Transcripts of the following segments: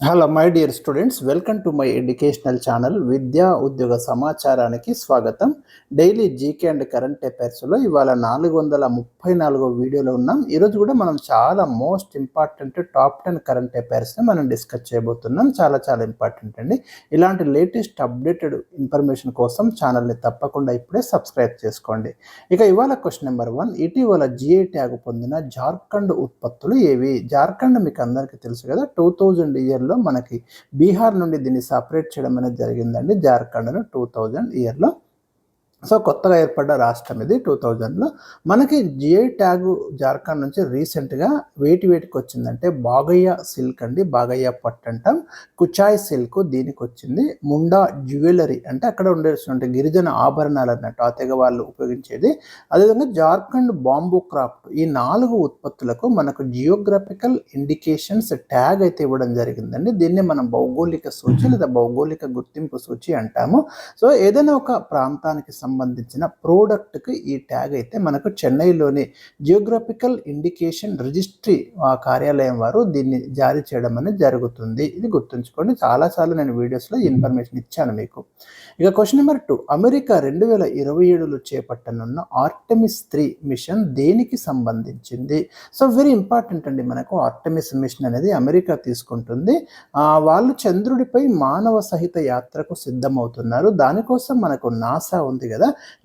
Hello my dear students, welcome to my educational channel విద్యా ఉద్యోగ సమాచారానికి స్వాగతం. డైలీ జీకే అండ్ కరెంట్ అఫైర్స్లో ఇవాళ 434 వీడియోలో ఉన్నాం. ఈరోజు కూడా మనం చాలా మోస్ట్ ఇంపార్టెంట్ టాప్ 10 కరెంట్ అఫైర్స్ని మనం డిస్కస్ చేయబోతున్నాం. చాలా చాలా ఇంపార్టెంట్ అండి. ఇలాంటి లేటెస్ట్ అప్డేటెడ్ ఇన్ఫర్మేషన్ కోసం ఛానల్ని తప్పకుండా ఇప్పుడే సబ్స్క్రైబ్ చేసుకోండి. ఇక ఇవాళ క్వశ్చన్ నెంబర్ 1, ఇటీవల జిఐ ట్యాగ్ పొందిన జార్ఖండ్ ఉత్పత్తులు ఏవి? జార్ఖండ్ మీకు అందరికీ తెలుసు కదా, 2000 ఇయర్లో మనకి బీహార్ నుండి దీన్ని సపరేట్ చేయడం అనేది జరిగిందండి. జార్ఖండ్ను 2000 ఇయర్లో. సో కొత్తగా ఏర్పడ్డ రాష్ట్రం ఇది 2000లో. మనకి జిఐ ట్యాగ్ జార్ఖండ్ నుంచి రీసెంట్గా వేటికి వచ్చిందంటే బాగయ్య సిల్క్ అండి, బాగయ్య పట్టు అంటాం, కుచాయ్ సిల్క్ దీనికి వచ్చింది. ముండా జ్యువెలరీ అంటే అక్కడ ఉండేటువంటి గిరిజన ఆభరణాలు అన్నట్టు ఆ తెగ వాళ్ళు ఉపయోగించేది. అదేవిధంగా జార్ఖండ్ బాంబూ క్రాఫ్ట్, ఈ 4 ఉత్పత్తులకు మనకు జియోగ్రఫికల్ ఇండికేషన్స్ ట్యాగ్ అయితే ఇవ్వడం జరిగిందండి. దీన్ని మనం భౌగోళిక సూచి లేదా భౌగోళిక గుర్తింపు సూచి అంటాము. సో ఏదైనా ఒక ప్రాంతానికి సంబంధించిన ప్రోడక్ట్కి ఈ ట్యాగ్ అయితే మనకు చెన్నైలోని జియోగ్రఫికల్ ఇండికేషన్ రిజిస్ట్రీ కార్యాలయం వారు దీన్ని జారీ చేయడం అనేది జరుగుతుంది. ఇది గుర్తుంచుకోండి. చాలాసార్లు నేను వీడియోస్లో ఇన్ఫర్మేషన్ ఇచ్చాను మీకు. ఇక క్వశ్చన్ నెంబర్ 2, అమెరికా 2027లో చేపట్టనున్న ఆర్టెమిస్ 3 మిషన్ దేనికి సంబంధించింది? సో వెరీ ఇంపార్టెంట్ అండి. మనకు ఆర్టెమిస్ మిషన్ అనేది అమెరికా తీసుకుంటుంది. వాళ్ళు చంద్రుడిపై మానవ సహిత యాత్రకు సిద్ధమవుతున్నారు. దానికోసం మనకు నాసా ఉంది కదా,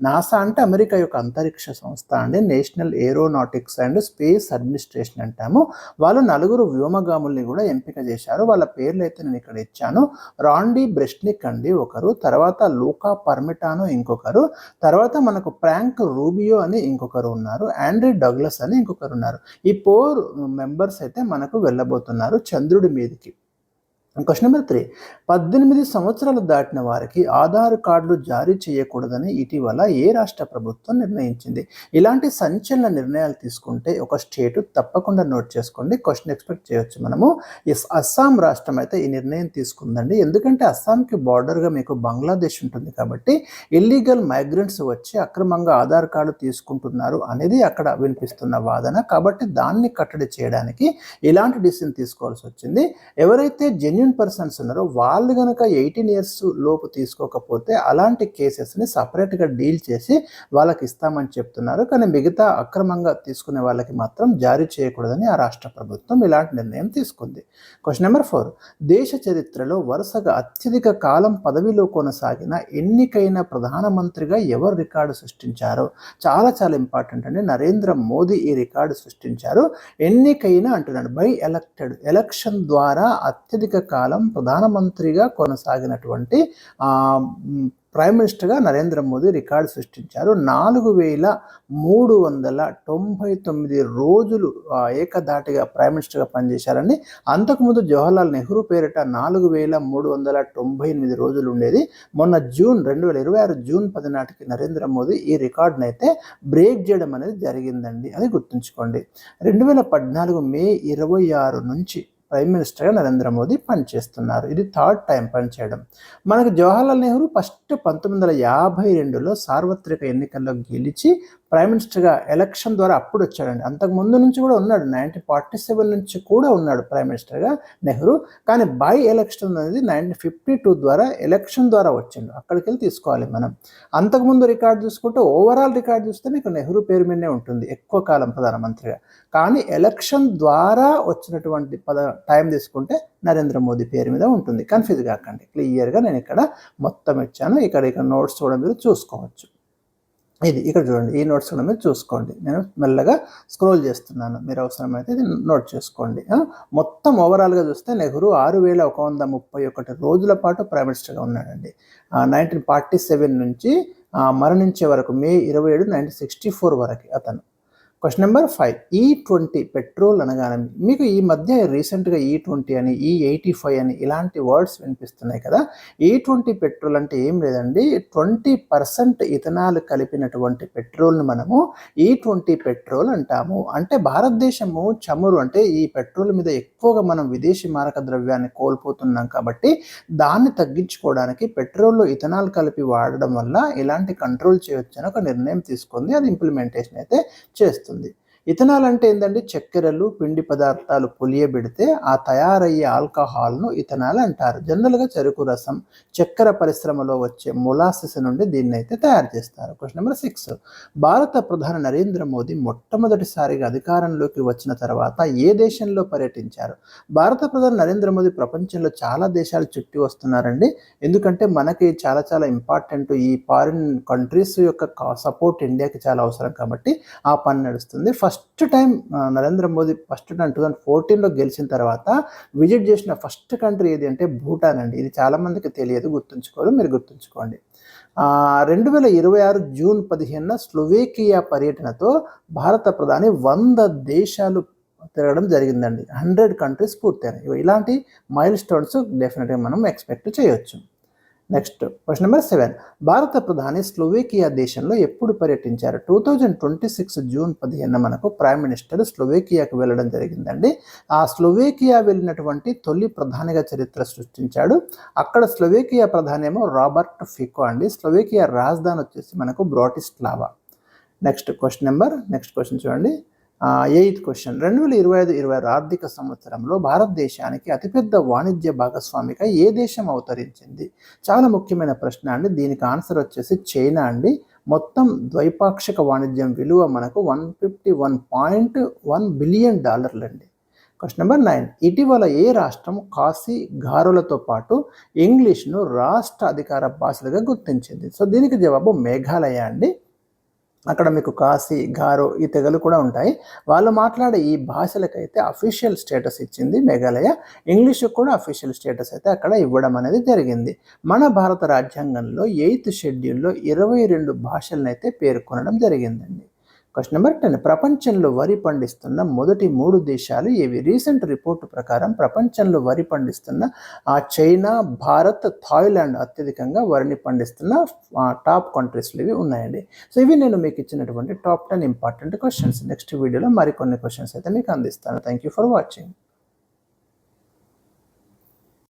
నాసా అంటే అమెరికా యొక్క అంతరిక్ష సంస్థ అండి, national aeronautics and space administration అంటాము. వాళ్ళు 4 వ్యోమగాముల్ని కూడా ఎంపిక చేశారు. వాళ్ళ పేర్లు అయితే నేను ఇక్కడ ఇచ్చాను. రాండీ బ్రెష్నిక్ అండి ఒకరు, తర్వాత లూకా పర్మిటానో ఇంకొకరు, తర్వాత మనకు ఫ్రాంక్ రూబియో అని ఇంకొకరు ఉన్నారు, ఆండ్రీ డగ్లస్ అని ఇంకొకరు ఉన్నారు. ఈ 4 మెంబర్స్ అయితే మనకు వెళ్ళబోతున్నారు చంద్రుడి మీదకి. క్వశ్చన్ నెంబర్ 3, 18 సంవత్సరాలు దాటిన వారికి ఆధార్ కార్డులు జారీ చేయకూడదని ఇటీవల ఏ రాష్ట్ర ప్రభుత్వం నిర్ణయించింది? ఇలాంటి సంచలన నిర్ణయాలు తీసుకుంటే ఒక స్టేట్ తప్పకుండా నోట్ చేసుకోండి. క్వశ్చన్ ఎక్స్పెక్ట్ చేయొచ్చు మనము. అస్సాం రాష్ట్రం అయితే ఈ నిర్ణయం తీసుకుందండి. ఎందుకంటే అస్సాంకి బార్డర్గా మీకు బంగ్లాదేశ్ ఉంటుంది కాబట్టి ఇల్లీగల్ మైగ్రెంట్స్ వచ్చి అక్రమంగా ఆధార్ కార్డు తీసుకుంటున్నారు అనేది అక్కడ వినిపిస్తున్న వాదన. కాబట్టి దాన్ని కట్టడి చేయడానికి ఇలాంటి డిసిషన్ తీసుకోవాల్సి వచ్చింది. ఎవరైతే జెన్యున్ పర్సన్స్ ఉన్నారో వాళ్ళు కనుక 18 ఇయర్స్ లోపు తీసుకోకపోతే అలాంటి కేసెస్ని సపరేట్గా డీల్ చేసి వాళ్ళకి ఇస్తామని చెప్తున్నారు. కానీ మిగతా అక్రమంగా తీసుకునే వాళ్ళకి మాత్రం జారీ చేయకూడదని ఆ రాష్ట్ర ప్రభుత్వం ఇలాంటి నిర్ణయం తీసుకుంది. క్వశ్చన్ నెంబర్ 4, దేశ చరిత్రలో వరుసగా అత్యధిక కాలం పదవిలో కొనసాగిన ఎన్నికైన ప్రధానమంత్రిగా ఎవరు రికార్డు సృష్టించారో? చాలా చాలా ఇంపార్టెంట్ అండి. నరేంద్ర మోదీ ఈ రికార్డు సృష్టించారు. ఎన్నికైన అంటున్నాడు, బై ఎలక్టెడ్, ఎలక్షన్ ద్వారా అత్యధిక కాలం ప్రధానమంత్రిగా కొనసాగినటువంటి ప్రైమ్ మినిస్టర్గా నరేంద్ర మోదీ రికార్డు సృష్టించారు. 4399 రోజులు ఏకధాటిగా ప్రైమ్ మినిస్టర్గా పనిచేశారండి. అంతకుముందు జవహర్లాల్ నెహ్రూ పేరిట 4398 రోజులు ఉండేది. మొన్న 2026 జూన్ 10 నాటికి నరేంద్ర మోదీ ఈ రికార్డును అయితే బ్రేక్ చేయడం అనేది జరిగిందండి. అది గుర్తుంచుకోండి. 2014 మే 26 నుంచి ప్రైమ్ మినిస్టర్గా నరేంద్ర మోదీ పనిచేస్తున్నారు. ఇది 3rd టైం పనిచేయడం. మనకు జవహర్లాల్ నెహ్రూ ఫస్ట్ 1952లో సార్వత్రిక ఎన్నికల్లో గెలిచి ప్రైమ్ మినిస్టర్గా ఎలక్షన్ ద్వారా అప్పుడు వచ్చాడండి. అంతకు ముందు నుంచి కూడా ఉన్నాడు, 1947 నుంచి కూడా ఉన్నాడు ప్రైమ్ మినిస్టర్గా నెహ్రూ. కానీ బై ఎలక్షన్ అనేది 1952 ద్వారా ఎలక్షన్ ద్వారా వచ్చిండు. అక్కడికి వెళ్ళి తీసుకోవాలి మనం. అంతకుముందు రికార్డు చూసుకుంటే ఓవరాల్ రికార్డు చూస్తే మీకు నెహ్రూ పేరు మీదనే ఉంటుంది ఎక్కువ కాలం ప్రధానమంత్రిగా. కానీ ఎలక్షన్ ద్వారా వచ్చినటువంటి టైం తీసుకుంటే నరేంద్ర మోదీ పేరు మీద ఉంటుంది. కన్ఫ్యూజ్ కాకండి. క్లియర్గా నేను ఇక్కడ మొత్తం ఇచ్చాను. ఇక్కడ నోట్స్ కూడా మీరు చూసుకోవచ్చు. ఇది ఇక్కడ చూడండి, ఈ నోట్స్ కూడా మీరు చూసుకోండి. నేను మెల్లగా స్క్రోల్ చేస్తున్నాను, మీరు అవసరమైతే ఇది నోట్ చేసుకోండి. మొత్తం ఓవరాల్గా చూస్తే నెహ్రూ 6131 రోజుల పాటు ప్రైమ్ మినిస్టర్గా ఉన్నాడండి. 1947 నుంచి మరణించే వరకు మే 27, 1964 వరకు అతను. క్వశ్చన్ నెంబర్ 5, E20 పెట్రోల్ అనగానే మీకు ఈ మధ్య రీసెంట్గా E20 అని E85 అని ఇలాంటి వర్డ్స్ వినిపిస్తున్నాయి కదా. E20 పెట్రోల్ అంటే ఏం లేదండి, 20% ఇథనాల్ కలిపినటువంటి పెట్రోల్ను మనము E20 పెట్రోల్ అంటాము. అంటే భారతదేశము చమురు అంటే ఈ పెట్రోల్ మీద ఎక్కువగా మనం విదేశీ మారక ద్రవ్యాన్ని కోల్పోతున్నాం కాబట్టి దాన్ని తగ్గించుకోవడానికి పెట్రోల్లో ఇథనాల్ కలిపి వాడడం వల్ల ఇలాంటి కంట్రోల్ చేయొచ్చు అని ఒక నిర్ణయం తీసుకుంది. అది ఇంప్లిమెంటేషన్ అయితే చేస్తుంది. ఇథనాల్ అంటే ఏంటంటే చక్కెరలు పిండి పదార్థాలు పులియబెడితే ఆ తయారయ్యే ఆల్కహాల్ను ఇథనాల్ అంటారు. జనరల్గా చెరుకు రసం చక్కెర పరిశ్రమలో వచ్చే మొలాసిస్ నుండి దీన్ని అయితే తయారు చేస్తారు. క్వశ్చన్ నెంబర్ 6, భారత ప్రధాని నరేంద్ర మోదీ మొట్టమొదటిసారిగా అధికారంలోకి వచ్చిన తర్వాత ఏ దేశంలో పర్యటించారు? భారత ప్రధాని నరేంద్ర మోదీ ప్రపంచంలో చాలా దేశాలు చుట్టి వస్తున్నారండి. ఎందుకంటే మనకి చాలా చాలా ఇంపార్టెంట్ ఈ ఫారిన్ కంట్రీస్ యొక్క సపోర్ట్ ఇండియాకి చాలా అవసరం కాబట్టి ఆ పని నడుస్తుంది. First time Narendra Modi first time 2014లో గెలిచిన తర్వాత విజిట్ చేసిన ఫస్ట్ కంట్రీ ఏది అంటే భూటాన్ అండి. ఇది చాలామందికి తెలియదు, గుర్తుంచుకోరు, మీరు గుర్తుంచుకోండి. 2026 జూన్ 15న స్లోవేకియా పర్యటనతో భారత ప్రధాని 100 దేశాలు తిరగడం జరిగిందండి. 100 కంట్రీస్ పూర్తయినాయి. ఇలాంటి మైల్ స్టోన్స్ డెఫినెట్గా మనం ఎక్స్పెక్ట్ చేయొచ్చు. నెక్స్ట్ క్వశ్చన్ నెంబర్ 7, భారత ప్రధాని స్లోవేకియా దేశంలో ఎప్పుడు పర్యటించారు? 2026 జూన్ 15న మనకు ప్రైమ్ మినిస్టర్ స్లోవేకియాకు వెళ్ళడం జరిగిందండి. ఆ స్లోవేకియా వెళ్ళినటువంటి తొలి ప్రధానిగా చరిత్ర సృష్టించాడు. అక్కడ స్లోవేకియా ప్రధాని ఏమో రాబర్ట్ ఫికో అండి. స్లోవేకియా రాజధాని వచ్చేసి మనకు బ్రాటిస్లావా. నెక్స్ట్ క్వశ్చన్ చూడండి. 8th క్వశ్చన్, 2025-26 ఆర్థిక సంవత్సరంలో భారతదేశానికి అతిపెద్ద వాణిజ్య భాగస్వామిగా ఏ దేశం అవతరించింది? చాలా ముఖ్యమైన ప్రశ్న అండి. దీనికి ఆన్సర్ వచ్చేసి చైనా అండి. మొత్తం ద్వైపాక్షిక వాణిజ్యం విలువ మనకు $151.1 బిలియన్ అండి. క్వశ్చన్ నెంబర్ 9, ఇటీవల ఏ రాష్ట్రం ఖాసీ గారోలతో పాటు ఇంగ్లీష్ను రాష్ట్ర అధికార భాషలుగా గుర్తించింది? సో దీనికి జవాబు మేఘాలయ అండి. అక్కడ మీకు కాశీ, గారో ఈ తెగలు కూడా ఉంటాయి. వాళ్ళు మాట్లాడే ఈ భాషలకైతే అఫీషియల్ స్టేటస్ ఇచ్చింది మేఘాలయ. ఇంగ్లీషు కూడా అఫీషియల్ స్టేటస్ అయితే అక్కడ ఇవ్వడం అనేది జరిగింది. మన భారత రాజ్యాంగంలో 8th షెడ్యూల్లో 22 భాషలను అయితే పేర్కొనడం జరిగిందండి. క్వశ్చన్ నెంబర్ 10, ప్రపంచంలో వరి పండిస్తున్న మొదటి 3 దేశాలు ఏవి? రీసెంట్ రిపోర్టు ప్రకారం ప్రపంచంలో వరి పండిస్తున్న చైనా, భారత్, థాయిలాండ్ అత్యధికంగా వరిని పండిస్తున్న టాప్ కంట్రీస్లు ఇవి ఉన్నాయండి. సో ఇవి నేను మీకు ఇచ్చినటువంటి టాప్ 10 ఇంపార్టెంట్ క్వశ్చన్స్. నెక్స్ట్ వీడియోలో మరికొన్ని క్వశ్చన్స్ అయితే మీకు అందిస్తాను. Thank you for watching.